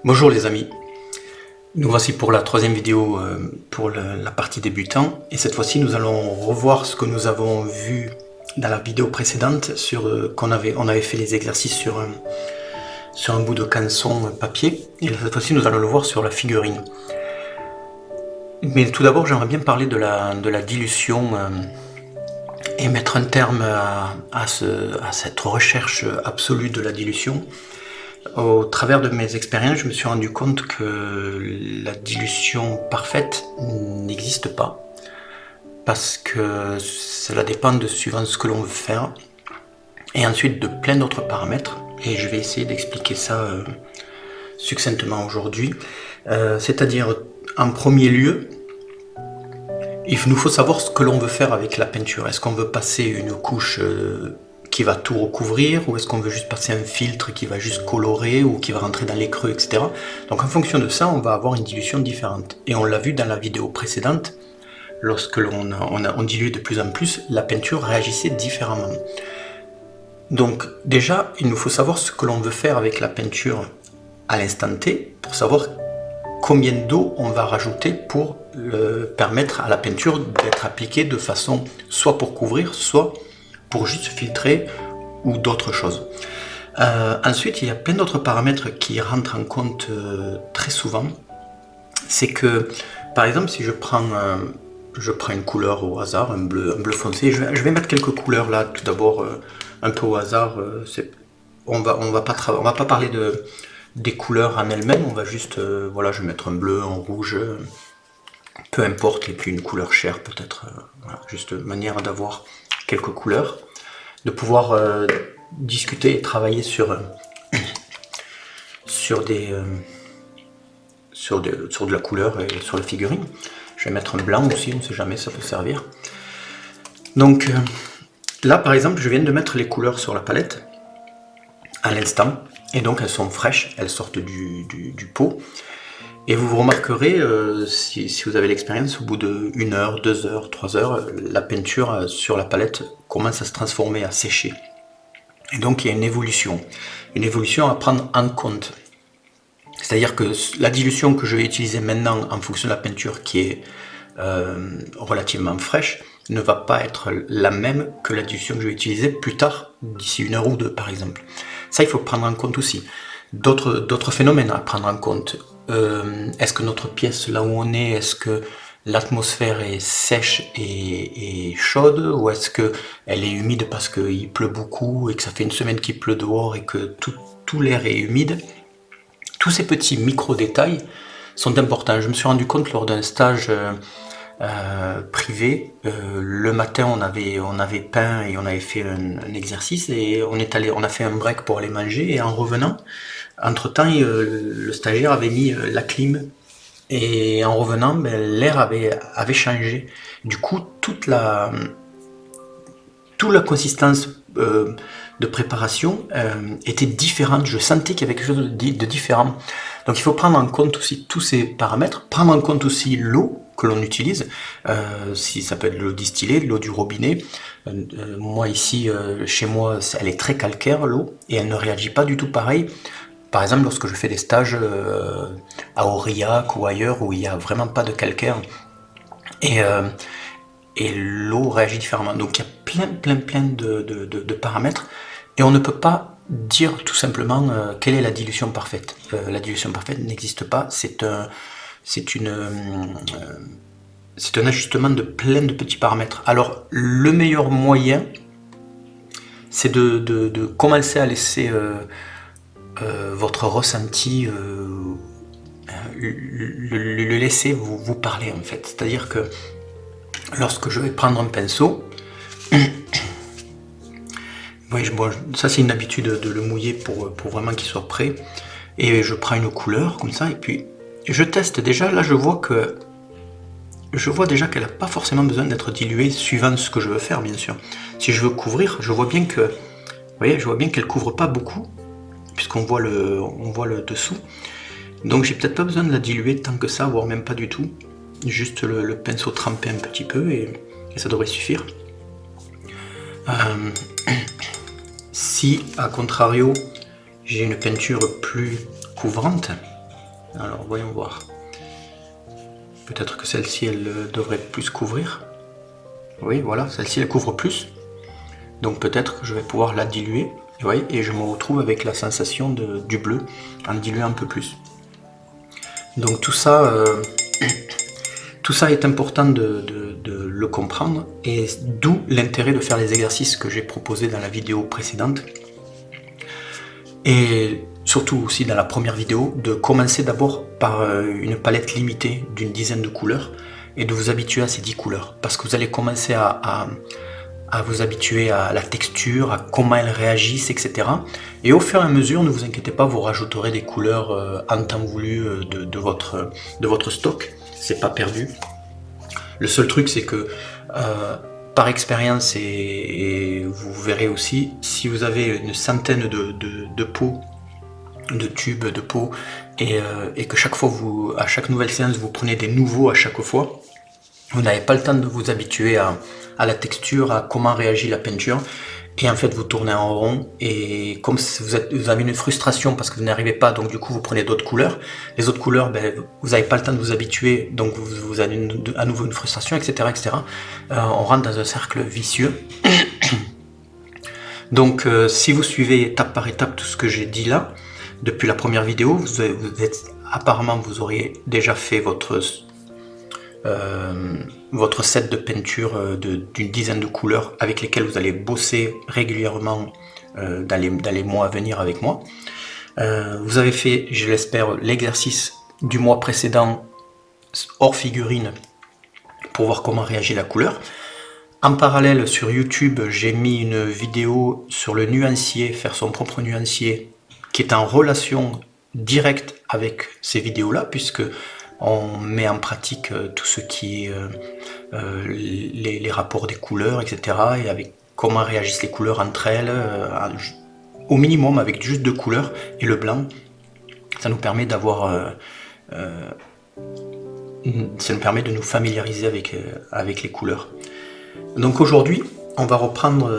Bonjour les amis, nous voici pour la troisième vidéo pour la partie débutant, et cette fois-ci nous allons revoir ce que nous avons vu dans la vidéo précédente sur on avait fait les exercices sur un bout de canson papier, et cette fois-ci nous allons le voir sur la figurine. Mais tout d'abord j'aimerais bien parler de la dilution et mettre un terme à cette recherche absolue de la dilution. Au travers de mes expériences, je me suis rendu compte que la dilution parfaite n'existe pas, parce que cela dépend de suivant ce que l'on veut faire, et ensuite de plein d'autres paramètres, et je vais essayer d'expliquer ça succinctement aujourd'hui. C'est-à-dire, en premier lieu, il nous faut savoir ce que l'on veut faire avec la peinture. Est-ce qu'on veut passer une couche qui va tout recouvrir, ou est-ce qu'on veut juste passer un filtre qui va juste colorer ou qui va rentrer dans les creux, etc. Donc en fonction de ça, on va avoir une dilution différente. Et on l'a vu dans la vidéo précédente, lorsque on diluait de plus en plus, la peinture réagissait différemment. Donc déjà, il nous faut savoir ce que l'on veut faire avec la peinture à l'instant T, pour savoir combien d'eau on va rajouter pour permettre à la peinture d'être appliquée de façon soit pour couvrir, soit pour juste filtrer ou d'autres choses. Ensuite, il y a plein d'autres paramètres qui rentrent en compte très souvent. C'est que, par exemple, si je prends une couleur au hasard, un bleu foncé, je vais mettre quelques couleurs là, tout d'abord un peu au hasard. On va pas parler des couleurs en elles-mêmes, on va juste, voilà, je vais mettre un bleu, un rouge, peu importe, et puis une couleur chère peut-être, voilà, juste manière d'avoir quelques couleurs, de pouvoir discuter et travailler sur de la couleur et sur la figurine. Je vais mettre un blanc aussi, on ne sait jamais, ça peut servir. Donc là par exemple, je viens de mettre les couleurs sur la palette à l'instant, et donc elles sont fraîches, elles sortent du pot. Et vous remarquerez, si vous avez l'expérience, au bout de 1 heure, 2 heures, 3 heures, la peinture sur la palette commence à se transformer, à sécher. Et donc il y a une évolution à prendre en compte. C'est-à-dire que la dilution que je vais utiliser maintenant en fonction de la peinture qui est relativement fraîche ne va pas être la même que la dilution que je vais utiliser plus tard, d'ici 1 heure ou 2 par exemple. Ça, il faut prendre en compte aussi. D'autres phénomènes à prendre en compte. Est-ce que notre pièce, là où on est, est-ce que l'atmosphère est sèche et chaude, ou est-ce qu'elle est humide parce qu'il pleut beaucoup et que ça fait 1 semaine qu'il pleut dehors et que tout l'air est humide? Tous ces petits micro-détails sont importants. Je me suis rendu compte lors d'un stage privé, le matin on avait peint et on avait fait un exercice, et on a fait un break pour aller manger, et en revenant, entre temps le stagiaire avait mis la clim, et en revenant l'air avait changé. Du coup toute la consistance de préparation était différente. Je sentais qu'il y avait quelque chose de différent. Donc il faut prendre en compte aussi tous ces paramètres, prendre en compte aussi l'eau que l'on utilise, si ça peut être de l'eau distillée, de l'eau du robinet. Moi ici, chez moi, elle est très calcaire l'eau, et elle ne réagit pas du tout pareil. Par exemple, lorsque je fais des stages à Aurillac ou ailleurs où il n'y a vraiment pas de calcaire, et l'eau réagit différemment. Donc il y a plein de paramètres, et on ne peut pas dire tout simplement quelle est la dilution parfaite. La dilution parfaite n'existe pas, c'est un ajustement de plein de petits paramètres. Alors le meilleur moyen, c'est de commencer à laisser votre ressenti, le laisser vous parler en fait. C'est-à-dire que lorsque je vais prendre un pinceau, oui, bon, ça c'est une habitude de le mouiller pour vraiment qu'il soit prêt, et je prends une couleur comme ça, et puis je teste déjà. Là je vois déjà qu'elle n'a pas forcément besoin d'être diluée suivant ce que je veux faire, bien sûr. Si je veux couvrir, je vois bien que voyez, je vois bien qu'elle couvre pas beaucoup, puisqu'on voit on voit le dessous. Donc j'ai peut-être pas besoin de la diluer tant que ça, voire même pas du tout. Juste le pinceau trempé un petit peu et ça devrait suffire. Si, à contrario, j'ai une peinture plus couvrante, alors voyons voir. Peut-être que celle-ci, elle devrait plus couvrir. Oui, voilà, celle-ci, elle couvre plus. Donc peut-être que je vais pouvoir la diluer. Vous voyez, et je me retrouve avec la sensation du bleu, en diluant un peu plus. Donc tout ça est important de le comprendre, et d'où l'intérêt de faire les exercices que j'ai proposés dans la vidéo précédente. Et surtout aussi dans la première vidéo, de commencer d'abord par une palette limitée d'une dizaine de couleurs, et de vous habituer à ces 10 couleurs. Parce que vous allez commencer à vous habituer à la texture, à comment elles réagissent, etc. Et au fur et à mesure, ne vous inquiétez pas, vous rajouterez des couleurs en temps voulu de votre stock. C'est pas perdu. Le seul truc, c'est que par expérience, et vous verrez aussi, si vous avez une centaine de pots, de tubes de pots, et que chaque fois, à chaque nouvelle séance, vous prenez des nouveaux à chaque fois, vous n'avez pas le temps de vous habituer à la texture, à comment réagit la peinture, et en fait vous tournez en rond, et comme vous avez une frustration parce que vous n'arrivez pas, donc du coup vous prenez d'autres couleurs. Les autres couleurs, vous n'avez pas le temps de vous habituer, donc vous avez à nouveau une frustration, etc. etc. On rentre dans un cercle vicieux. Donc si vous suivez étape par étape tout ce que j'ai dit là, depuis la première vidéo, apparemment vous auriez déjà fait votre set de peinture d'une dizaine de couleurs avec lesquelles vous allez bosser régulièrement dans les mois à venir avec moi. Vous avez fait, je l'espère, l'exercice du mois précédent hors figurine pour voir comment réagit la couleur. En parallèle, sur YouTube, j'ai mis une vidéo sur le nuancier, faire son propre nuancier, qui est en relation directe avec ces vidéos-là, puisque on met en pratique tout ce qui est les rapports des couleurs, etc. Et avec comment réagissent les couleurs entre elles, au minimum avec juste 2 couleurs et le blanc. Ça nous permet d'avoir... ça nous permet de nous familiariser avec les couleurs. Donc aujourd'hui, on va reprendre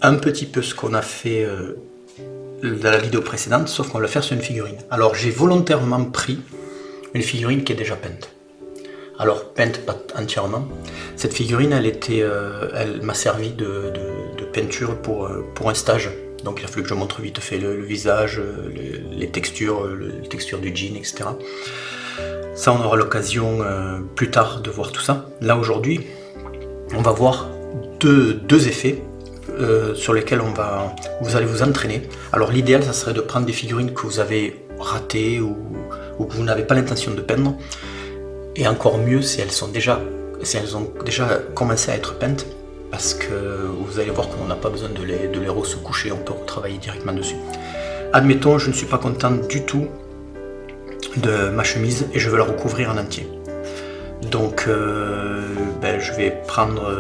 un petit peu ce qu'on a fait dans la vidéo précédente, sauf qu'on va le faire sur une figurine. Alors j'ai volontairement pris une figurine qui est déjà peinte. Alors peinte pas entièrement. Cette figurine, elle m'a servi de peinture pour un stage. Donc il a fallu que je montre vite fait le visage, les textures du jean, etc. Ça, on aura l'occasion plus tard de voir tout ça. Là aujourd'hui, on va voir deux effets sur lesquels vous allez vous entraîner. Alors l'idéal, ça serait de prendre des figurines que vous avez ratées ou que vous n'avez pas l'intention de peindre. Et encore mieux si elles ont déjà commencé à être peintes, parce que vous allez voir qu'on n'a pas besoin de les re-sous-coucher, on peut retravailler directement dessus. Admettons, je ne suis pas content du tout de ma chemise et je veux la recouvrir en entier. Donc je vais prendre,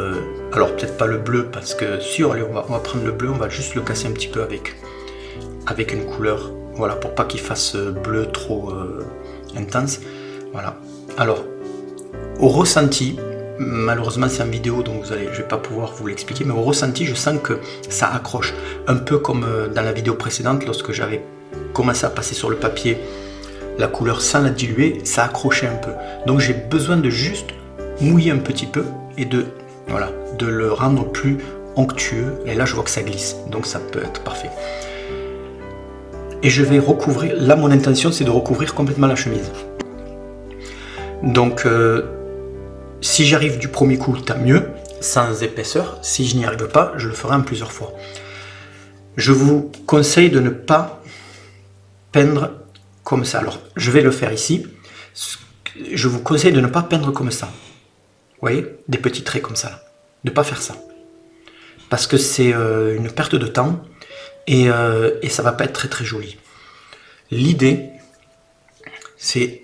alors peut-être pas le bleu, parce que si on va prendre le bleu, on va juste le casser un petit peu avec une couleur, voilà, pour pas qu'il fasse bleu trop intense. Voilà. Alors au ressenti, malheureusement c'est en vidéo donc je vais pas pouvoir vous l'expliquer, mais au ressenti je sens que ça accroche, un peu comme dans la vidéo précédente lorsque j'avais commencé à passer sur le papier la couleur sans la diluer, ça accrochait un peu. Donc j'ai besoin de juste mouiller un petit peu et de le rendre plus onctueux, et là je vois que ça glisse, donc ça peut être parfait. Et je vais recouvrir, là mon intention c'est de recouvrir complètement la chemise. Donc si j'arrive du premier coup, tant mieux, sans épaisseur. Si je n'y arrive pas, je le ferai en plusieurs fois. Je vous conseille de ne pas peindre comme ça. Alors, je vais le faire ici. Je vous conseille de ne pas peindre comme ça. Vous voyez, des petits traits comme ça. De ne pas faire ça. Parce que c'est une perte de temps et ça va pas être très très joli. L'idée, c'est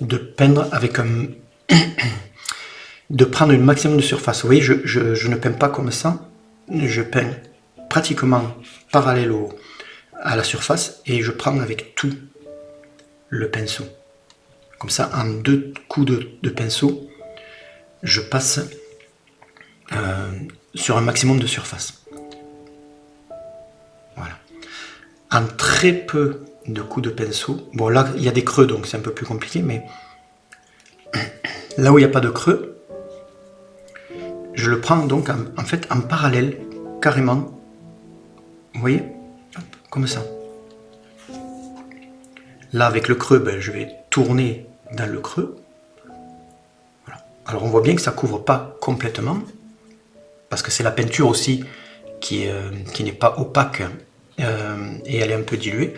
de peindre avec de prendre un maximum de surface. Vous voyez, je ne peins pas comme ça, je peins pratiquement parallèle à la surface et je prends avec tout le pinceau. Comme ça, en 2 coups de pinceau, je passe sur un maximum de surface. Voilà. En très peu de coups de pinceau, bon là il y a des creux donc c'est un peu plus compliqué, mais là où il n'y a pas de creux, je le prends donc en fait en parallèle, carrément. Vous voyez, hop, comme ça. Là avec le creux, ben, je vais tourner dans le creux. Voilà. Alors on voit bien que ça couvre pas complètement, parce que c'est la peinture aussi qui n'est pas opaque et elle est un peu diluée,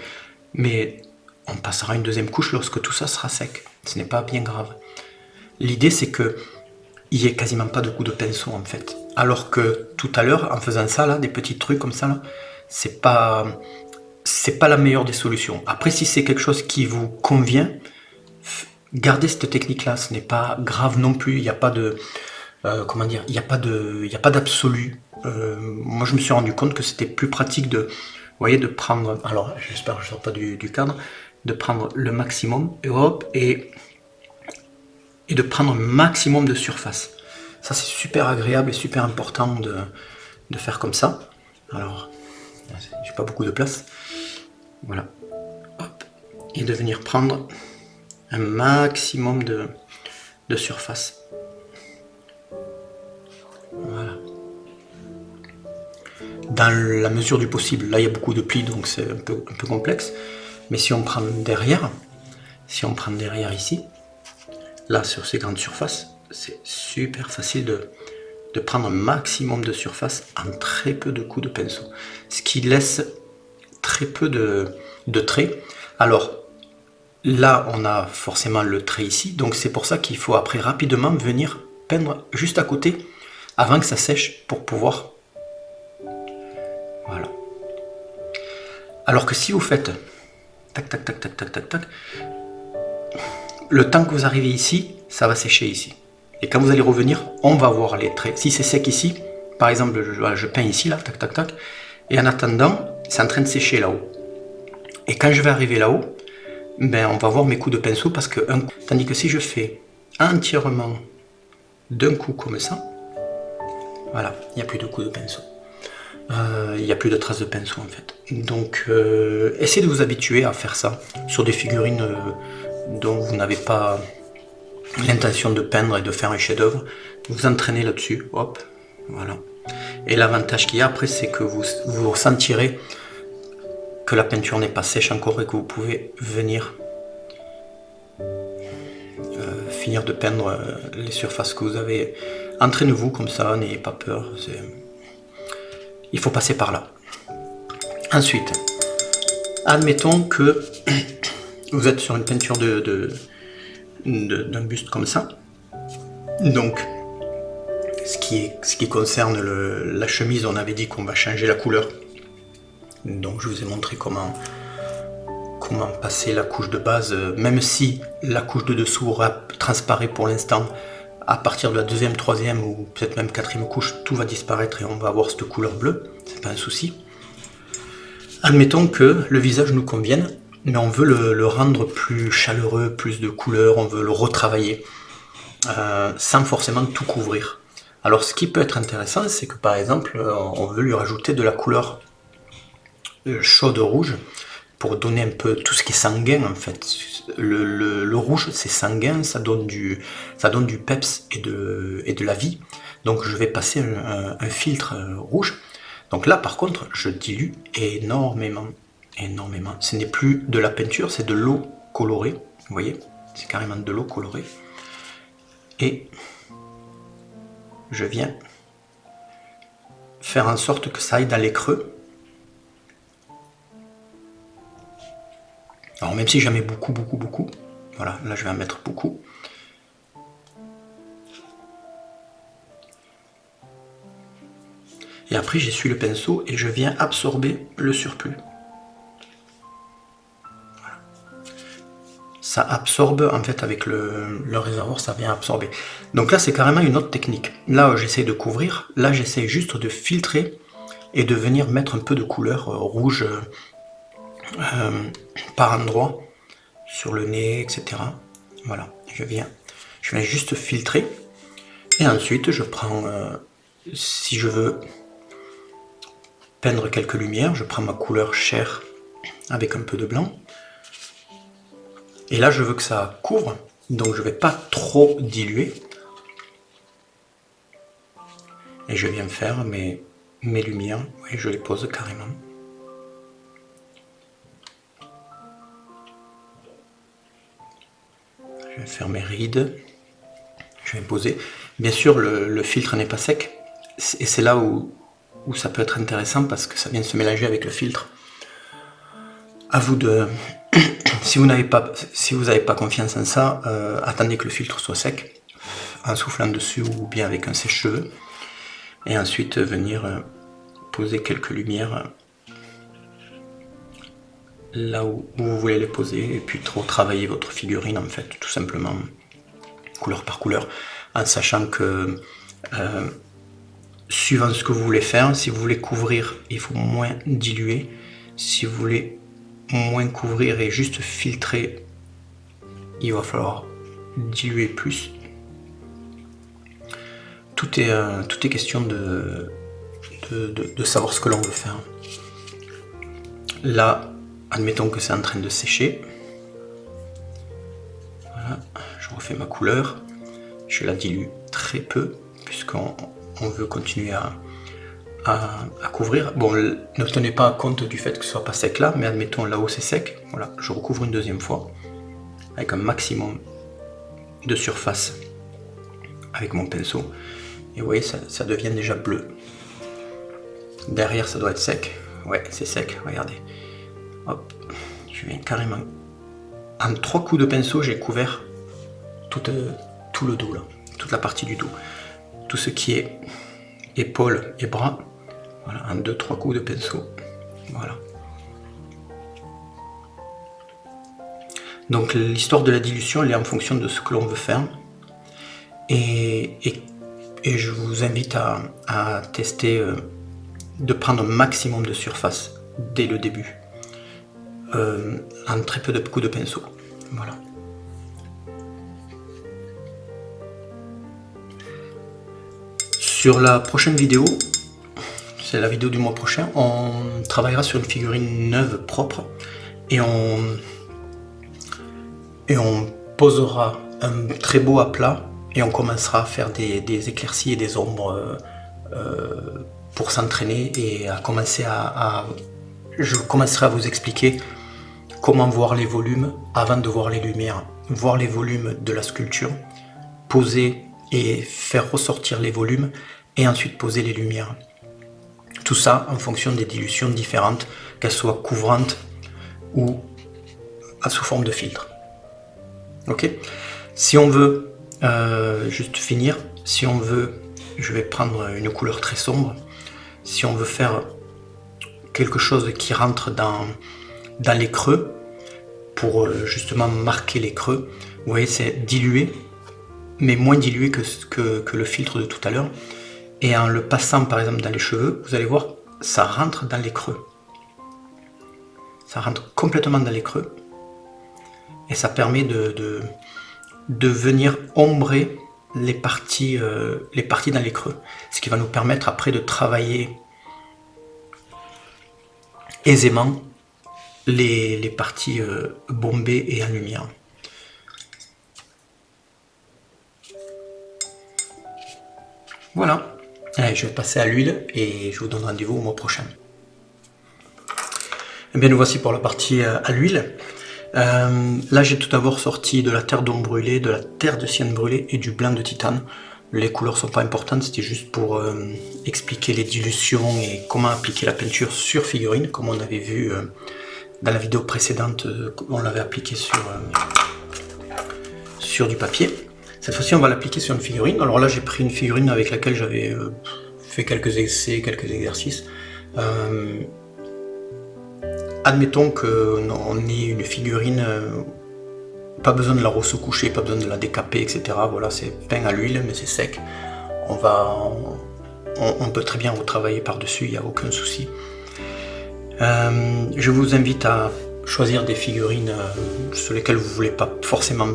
mais on passera une deuxième couche lorsque tout ça sera sec. Ce n'est pas bien grave. L'idée c'est que il n'y ait quasiment pas de coup de pinceau en fait. Alors que tout à l'heure, en faisant ça là, des petits trucs comme ça là, c'est pas la meilleure des solutions. Après, si c'est quelque chose qui vous convient, gardez cette technique là, ce n'est pas grave non plus, il n'y a pas de comment dire, il n'y a pas d'absolu. Moi je me suis rendu compte que c'était plus pratique de, vous voyez, de prendre, alors j'espère que je ne sors pas du cadre, de prendre le maximum et hop, et de prendre un maximum de surface. Ça c'est super agréable et super important de faire comme ça. Alors, j'ai pas beaucoup de place. Voilà. Hop. Et de venir prendre un maximum de surface. Voilà. Dans la mesure du possible. Là il y a beaucoup de plis donc c'est un peu complexe. Mais si on prend derrière, ici, là sur ces grandes surfaces, c'est super facile de prendre un maximum de surface en très peu de coups de pinceau. Ce qui laisse très peu de traits. Alors là on a forcément le trait ici, donc c'est pour ça qu'il faut après rapidement venir peindre juste à côté avant que ça sèche pour pouvoir, voilà. Alors que si vous faites tac tac tac tac tac tac tac, le temps que vous arrivez ici, ça va sécher ici. Et quand vous allez revenir, on va voir les traits. Si c'est sec ici, par exemple, je peins ici, là, tac tac tac, et en attendant, c'est en train de sécher là-haut. Et quand je vais arriver là-haut, ben, on va voir mes coups de pinceau, parce que tandis que si je fais entièrement d'un coup comme ça, voilà, il n'y a plus de coups de pinceau. Il n'y a plus de traces de pinceau en fait. Donc essayez de vous habituer à faire ça sur des figurines dont vous n'avez pas l'intention de peindre et de faire un chef-d'œuvre. Vous entraînez là-dessus, hop, voilà. Et l'avantage qu'il y a après, c'est que vous sentirez que la peinture n'est pas sèche encore et que vous pouvez venir finir de peindre les surfaces que vous avez. Entraînez-vous comme ça, n'ayez pas peur. Il faut passer par là. Ensuite, admettons que vous êtes sur une peinture d'un buste comme ça. Donc, ce qui concerne la chemise, on avait dit qu'on va changer la couleur. Donc, je vous ai montré comment passer la couche de base, même si la couche de dessous transparaît pour l'instant. À partir de la deuxième, troisième ou peut-être même quatrième couche, tout va disparaître et on va avoir cette couleur bleue, c'est pas un souci. Admettons que le visage nous convienne, mais on veut le rendre plus chaleureux, plus de couleurs, on veut le retravailler, sans forcément tout couvrir. Alors ce qui peut être intéressant, c'est que par exemple, on veut lui rajouter de la couleur chaude rouge, pour donner un peu tout ce qui est sanguin en fait. Le rouge c'est sanguin, ça donne du peps et de la vie. Donc je vais passer un filtre rouge. Donc là par contre je dilue énormément. Ce n'est plus de la peinture, c'est de l'eau colorée. Vous voyez, c'est carrément de l'eau colorée. Et je viens faire en sorte que ça aille dans les creux. Alors même si j'en mets beaucoup, voilà, là je vais en mettre beaucoup. Et après j'essuie le pinceau et je viens absorber le surplus. Voilà. Ça absorbe en fait avec le réservoir, ça vient absorber. Donc là c'est carrément une autre technique. Là j'essaie de couvrir, là j'essaie juste de filtrer et de venir mettre un peu de couleur rouge par endroit sur le nez, etc. Voilà, je viens juste filtrer et ensuite je prends, si je veux peindre quelques lumières, je prends ma couleur chair avec un peu de blanc et là je veux que ça couvre, donc je ne vais pas trop diluer et je viens faire mes lumières et je les pose carrément. Je vais faire mes rides, je vais poser. Bien sûr, le filtre n'est pas sec, et c'est là où ça peut être intéressant parce que ça vient se mélanger avec le filtre. À vous de... si vous n'avez pas confiance en ça, attendez que le filtre soit sec, en soufflant dessus ou bien avec un sèche-cheveux, et ensuite venir poser quelques lumières là où vous voulez les poser, et puis trop travailler votre figurine en fait, tout simplement, couleur par couleur, en sachant que suivant ce que vous voulez faire, si vous voulez couvrir, il faut moins diluer, si vous voulez moins couvrir et juste filtrer, il va falloir diluer plus. Tout est question de savoir ce que l'on veut faire. Là, admettons que c'est en train de sécher. Voilà, je refais ma couleur. Je la dilue très peu, puisqu'on veut continuer à couvrir. Bon, ne tenez pas compte du fait que ce soit pas sec là, mais admettons là où c'est sec. Voilà, je recouvre une deuxième fois, avec un maximum de surface avec mon pinceau. Et vous voyez, ça devient déjà bleu. Derrière, ça doit être sec. Ouais, c'est sec, regardez. Hop, je viens carrément. En 3 coups de pinceau, j'ai couvert tout le dos, là, toute la partie du dos. Tout ce qui est épaules et bras. Voilà, en 2-3 coups de pinceau. Voilà. Donc l'histoire de la dilution, elle est en fonction de ce que l'on veut faire. Et je vous invite à tester de prendre un maximum de surface dès le début. En très peu de coups de pinceau. Voilà. Sur la prochaine vidéo, c'est la vidéo du mois prochain, on travaillera sur une figurine neuve propre et on posera un très beau aplat et on commencera à faire des éclaircies et des ombres pour s'entraîner et à commencer je commencerai à vous expliquer comment voir les volumes avant de voir les lumières, voir les volumes de la sculpture, poser et faire ressortir les volumes et ensuite poser les lumières. Tout ça en fonction des dilutions différentes, qu'elles soient couvrantes ou sous forme de filtre. Ok. Si on veut juste finir, si on veut, je vais prendre une couleur très sombre. Si on veut faire quelque chose qui rentre dans les creux, pour justement marquer les creux, vous voyez, c'est dilué, mais moins dilué que le filtre de tout à l'heure. Et en le passant par exemple dans les cheveux, vous allez voir, ça rentre dans les creux. Ça rentre complètement dans les creux. Et ça permet de venir ombrer les parties dans les creux. Ce qui va nous permettre après de travailler aisément les parties bombées et en lumière. Voilà. Allez, je vais passer à l'huile et je vous donne rendez-vous au mois prochain. Et bien nous voici pour la partie à l'huile. Là j'ai tout d'abord sorti de la terre d'ombre brûlée, de la terre de cyane brûlée et du blanc de titane. Les couleurs sont pas importantes, c'était juste pour expliquer les dilutions et comment appliquer la peinture sur figurine, comme on avait vu dans la vidéo précédente, on l'avait appliqué sur du papier. Cette fois-ci on va l'appliquer sur une figurine. Alors là j'ai pris une figurine avec laquelle j'avais fait quelques essais, quelques exercices. Admettons qu'on ait une figurine, pas besoin de la ressoucoucher, pas besoin de la décaper, etc. Voilà, c'est peint à l'huile, mais c'est sec. On on peut très bien retravailler par-dessus, il n'y a aucun souci. Je vous invite à choisir des figurines sur lesquelles vous ne voulez pas forcément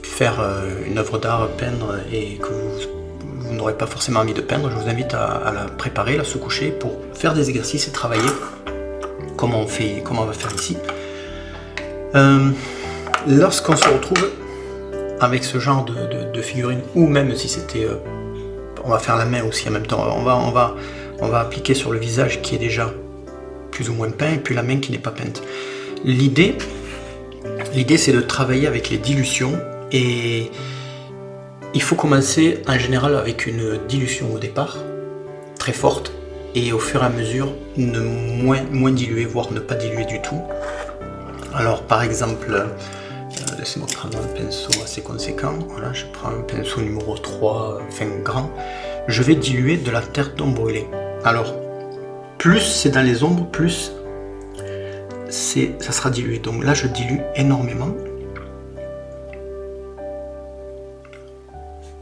faire une œuvre d'art, peindre, et que vous n'aurez pas forcément envie de peindre. Je vous invite à la préparer, à se coucher pour faire des exercices et travailler comme on va faire ici. Lorsqu'on se retrouve avec ce genre de figurines, ou même si c'était... on va faire la main aussi en même temps, on va appliquer sur le visage qui est déjà plus ou moins peint, et puis la main qui n'est pas peinte. L'idée c'est de travailler avec les dilutions, et il faut commencer en général avec une dilution au départ, très forte, et au fur et à mesure, moins diluer, voire ne pas diluer du tout. Alors par exemple, laissez-moi prendre un pinceau assez conséquent, voilà, je prends un pinceau numéro 3, fin grand, je vais diluer de la terre d'ombre brûlée. Alors, plus c'est dans les ombres, plus ça sera dilué. Donc là, je dilue énormément.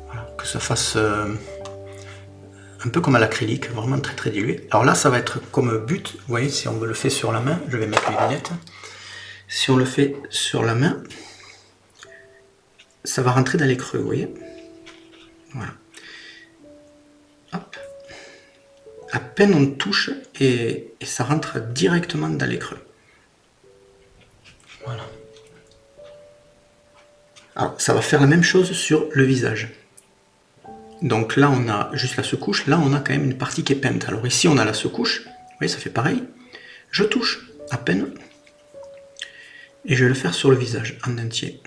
Voilà, que ça fasse un peu comme à l'acrylique, vraiment très très dilué. Alors là, ça va être comme but. Vous voyez, si on le fait sur la main, je vais mettre mes lunettes. Si on le fait sur la main, ça va rentrer dans les creux, vous voyez. Voilà. Hop. À peine on touche et ça rentre directement dans les creux. Voilà. Alors, ça va faire la même chose sur le visage. Donc là, on a juste la secouche. Là, on a quand même une partie qui est peinte. Alors ici, on a la secouche. Vous voyez, ça fait pareil. Je touche à peine. Et je vais le faire sur le visage en entier.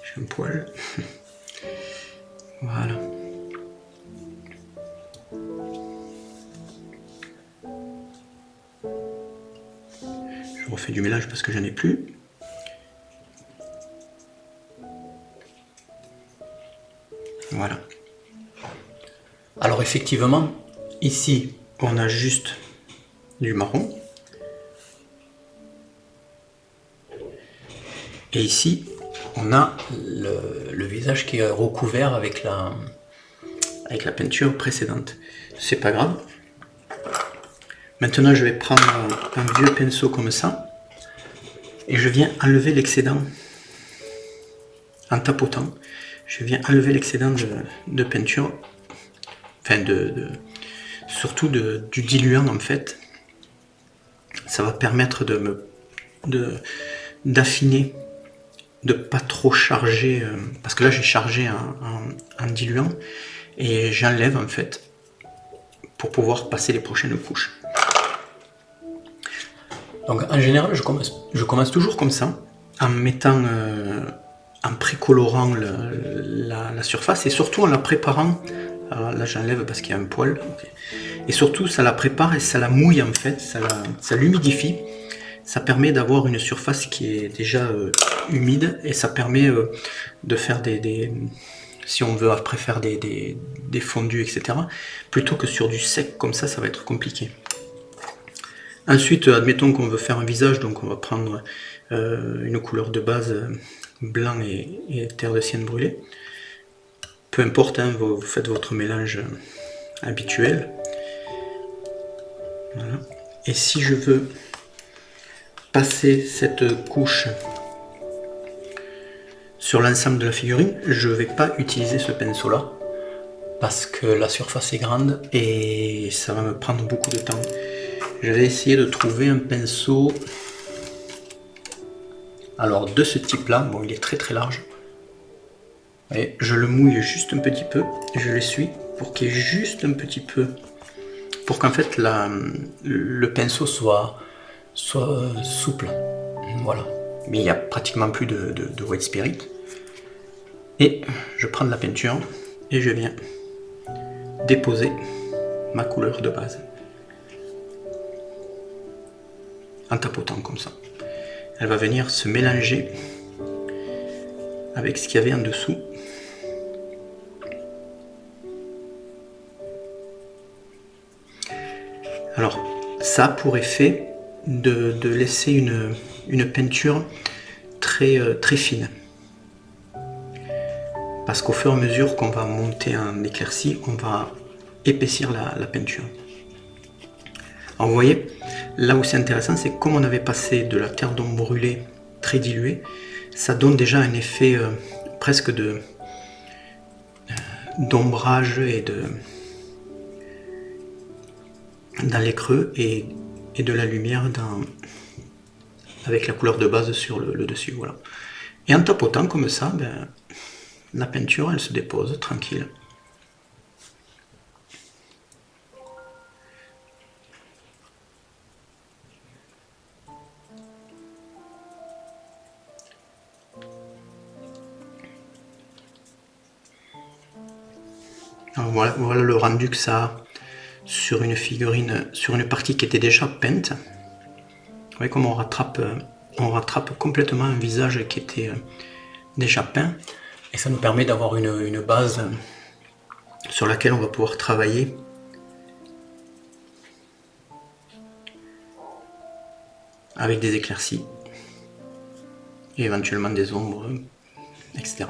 J'ai un poil. Voilà. Je refais du mélange parce que j'en ai plus. Voilà. Alors effectivement, ici, on a juste du marron. Et ici, on a le visage qui est recouvert avec la peinture précédente. C'est pas grave. Maintenant, je vais prendre un vieux pinceau comme ça. Et je viens enlever l'excédent en tapotant. Je viens enlever l'excédent de peinture. Enfin, surtout du diluant en fait. Ça va permettre d'affiner, de pas trop charger, parce que là j'ai chargé en diluant, et j'enlève en fait pour pouvoir passer les prochaines couches. Donc en général je commence toujours comme ça, en mettant, en précolorant la surface, et surtout en la préparant. Alors là j'enlève parce qu'il y a un poil, okay. Et surtout ça la prépare et ça la mouille en fait, ça l'humidifie. Ça permet d'avoir une surface qui est déjà humide, et ça permet de faire si on veut après faire des fondus, etc. Plutôt que sur du sec comme ça va être compliqué. Ensuite, admettons qu'on veut faire un visage, donc on va prendre une couleur de base blanc et terre de sienne brûlée. Peu importe, hein, vous faites votre mélange habituel. Voilà. Et si je veux passer cette couche sur l'ensemble de la figurine, je ne vais pas utiliser ce pinceau là parce que la surface est grande et ça va me prendre beaucoup de temps. Je vais essayer de trouver un pinceau, alors de ce type là. Bon, il est très très large, et je le mouille juste un petit peu, je l'essuie pour qu'il y ait juste un petit peu, pour qu'en fait le pinceau soit souple. Voilà, mais il n'y a pratiquement plus de white spirit. Et je prends de la peinture et je viens déposer ma couleur de base en tapotant comme ça. Elle va venir se mélanger avec ce qu'il y avait en dessous. Alors, ça a pour effet de laisser une peinture très fine. Parce qu'au fur et à mesure qu'on va monter en éclaircie, on va épaissir la peinture. Alors vous voyez, là où c'est intéressant, c'est comme on avait passé de la terre d'ombre brûlée très diluée, ça donne déjà un effet presque d'ombrage et dans les creux et de la lumière avec la couleur de base sur le dessus. Voilà. Et en tapotant comme ça, la peinture elle se dépose tranquille. Alors voilà le rendu que ça a sur une figurine, sur une partie qui était déjà peinte. Vous voyez comme on rattrape complètement un visage qui était déjà peint. Et ça nous permet d'avoir une base sur laquelle on va pouvoir travailler avec des éclaircies et éventuellement des ombres, etc.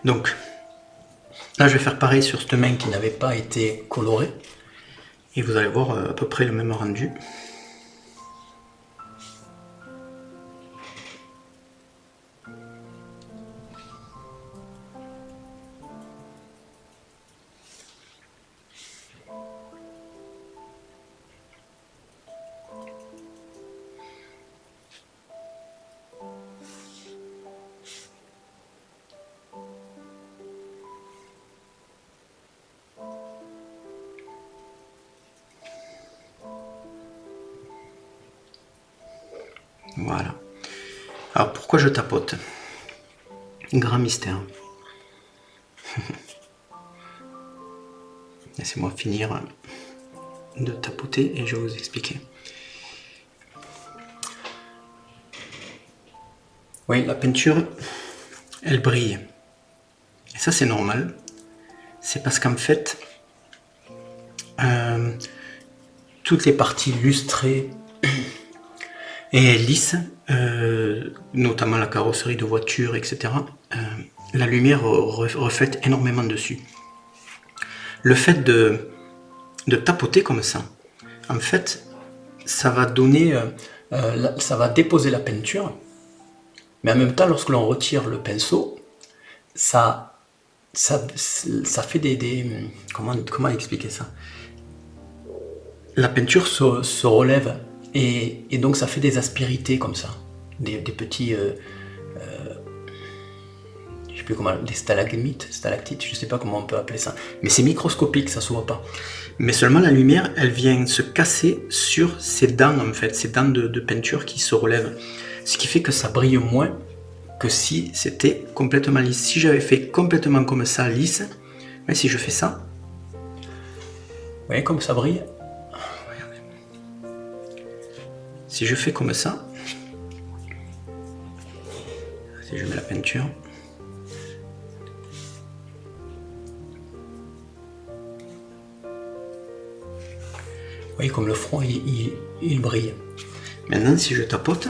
Donc là je vais faire pareil sur cette main qui n'avait pas été colorée et vous allez voir à peu près le même rendu. Voilà. Alors pourquoi je tapote? Grand mystère. Laissez-moi finir de tapoter et je vais vous expliquer. Oui, la peinture, elle brille. Et ça c'est normal. C'est parce qu'en fait, toutes les parties lustrées et lisses, notamment la carrosserie de voiture, etc., la lumière reflète énormément dessus. Le fait de tapoter comme ça, en fait, ça va donner, ça va déposer la peinture, mais en même temps, lorsque l'on retire le pinceau, ça fait des comment expliquer ça? La peinture se relève et donc ça fait des aspérités comme ça, des petits, je sais plus comment, des stalagmites, stalactites, je sais pas comment on peut appeler ça, mais c'est microscopique, ça se voit pas. Mais seulement la lumière, elle vient se casser sur ces dents en fait, ces dents de peinture qui se relèvent, ce qui fait que ça brille moins que si c'était complètement lisse. Si j'avais fait complètement comme ça, lisse, mais si je fais ça, vous voyez comme ça brille. Regardez. Si je fais comme ça, si je mets la peinture, vous voyez comme le front il brille. Maintenant si je tapote,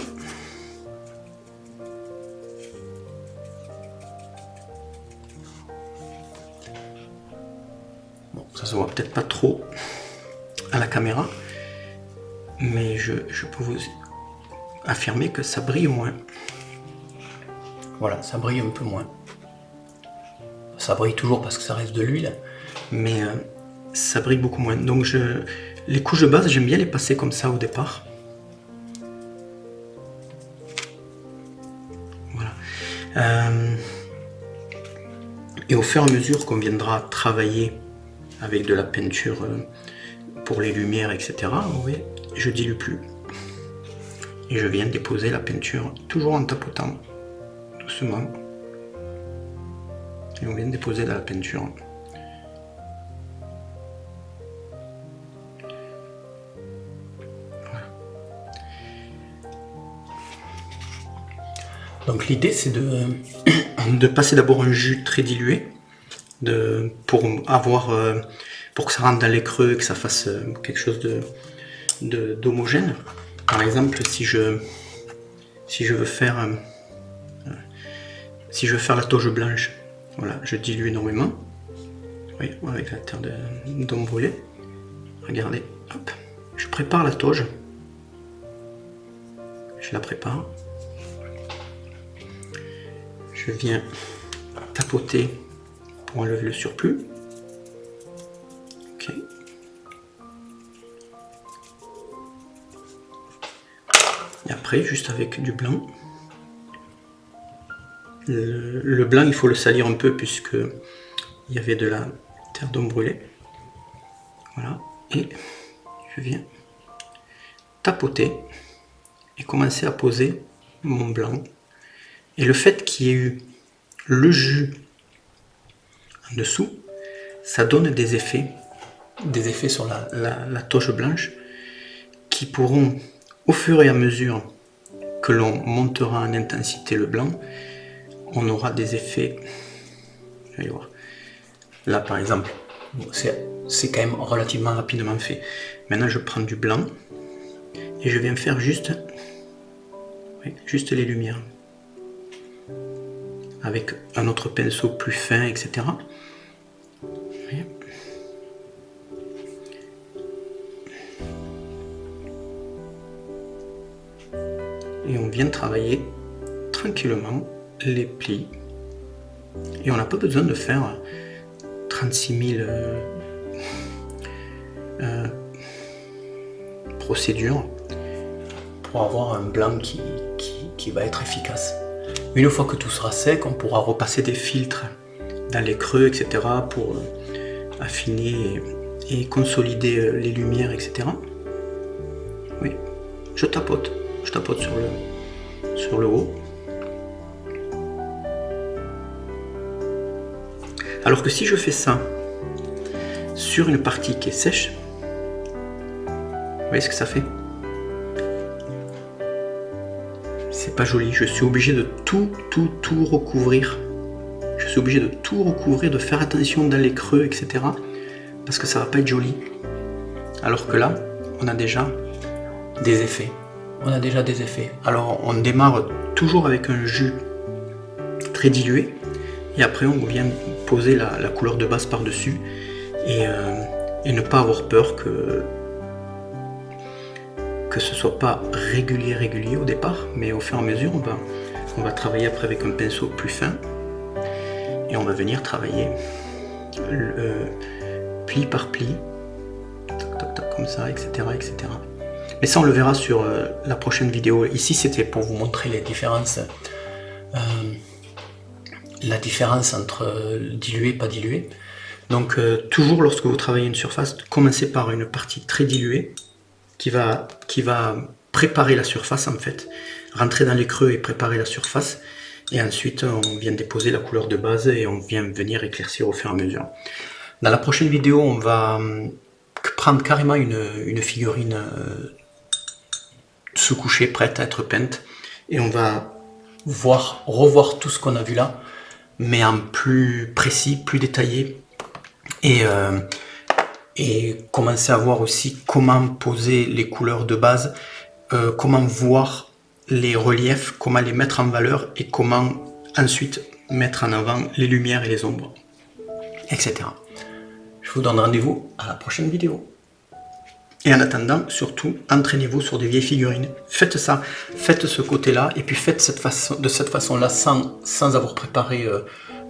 bon, ça se voit peut-être pas trop à la caméra, mais je peux vous affirmer que ça brille moins. Voilà, ça brille un peu moins. Ça brille toujours parce que ça reste de l'huile, mais ça brille beaucoup moins. Donc les couches de base, j'aime bien les passer comme ça au départ. Voilà. Et au fur et à mesure qu'on viendra travailler avec de la peinture pour les lumières, etc., vous voyez, je dilue plus. Et je viens déposer la peinture, toujours en tapotant, doucement. Et on vient déposer de la peinture. Voilà. Donc l'idée c'est de passer d'abord un jus très dilué, pour que ça rentre dans les creux, que ça fasse quelque chose d'homogène. Par exemple, si je veux faire la toge blanche, voilà, je dilue énormément. Oui, avec la terre d'homme brûlé. Regardez, hop, je prépare la toge. Je la prépare. Je viens tapoter pour enlever le surplus. Ok. Et après, juste avec du blanc. Le blanc, il faut le salir un peu puisque il y avait de la terre d'homme brûlée. Voilà. Et je viens tapoter et commencer à poser mon blanc. Et le fait qu'il y ait eu le jus en dessous, ça donne des effets sur la toge blanche qui pourront, au fur et à mesure que l'on montera en intensité le blanc, on aura des effets. Allez voir. Là par exemple, c'est quand même relativement rapidement fait. Maintenant je prends du blanc et je viens faire juste les lumières. Avec un autre pinceau plus fin, etc. Et on vient travailler tranquillement les plis. Et on n'a pas besoin de faire 36 000 procédures pour avoir un blanc qui va être efficace. Une fois que tout sera sec, on pourra repasser des filtres dans les creux, etc. pour affiner et consolider les lumières, etc. Oui, je tapote sur le haut. Alors que si je fais ça sur une partie qui est sèche, vous voyez ce que ça fait? C'est pas joli, je suis obligé de tout recouvrir. Je suis obligé de tout recouvrir, de faire attention dans les creux, etc. Parce que ça va pas être joli. Alors que là, on a déjà des effets. Alors on démarre toujours avec un jus très dilué. Et après on vient poser la couleur de base par-dessus. Et ne pas avoir peur que ce soit pas régulier au départ, mais au fur et à mesure on va travailler après avec un pinceau plus fin et on va venir travailler pli par pli, comme ça, etc. Mais ça on le verra sur la prochaine vidéo. Ici c'était pour vous montrer les différences, la différence entre dilué et pas dilué. Donc toujours lorsque vous travaillez une surface, commencez par une partie très diluée qui va préparer la surface en fait, rentrer dans les creux et préparer la surface, et ensuite on vient déposer la couleur de base et on vient venir éclaircir au fur et à mesure. Dans la prochaine vidéo on va prendre carrément une figurine sous-couchée, prête à être peinte, et on va revoir tout ce qu'on a vu là, mais en plus précis, plus détaillé, et commencer à voir aussi comment poser les couleurs de base, comment voir les reliefs, comment les mettre en valeur et comment ensuite mettre en avant les lumières et les ombres, etc. Je vous donne rendez-vous à la prochaine vidéo. Et en attendant, surtout, entraînez-vous sur des vieilles figurines. Faites ça, faites ce côté-là, et puis faites de cette façon-là sans avoir préparé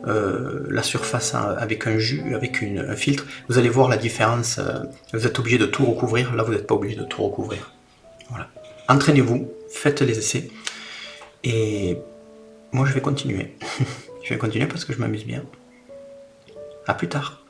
la surface avec un jus, avec un filtre. Vous allez voir la différence. Vous êtes obligé de tout recouvrir. Là, vous n'êtes pas obligé de tout recouvrir. Voilà. Entraînez-vous, faites les essais. Et moi, je vais continuer. Je vais continuer parce que je m'amuse bien. À plus tard.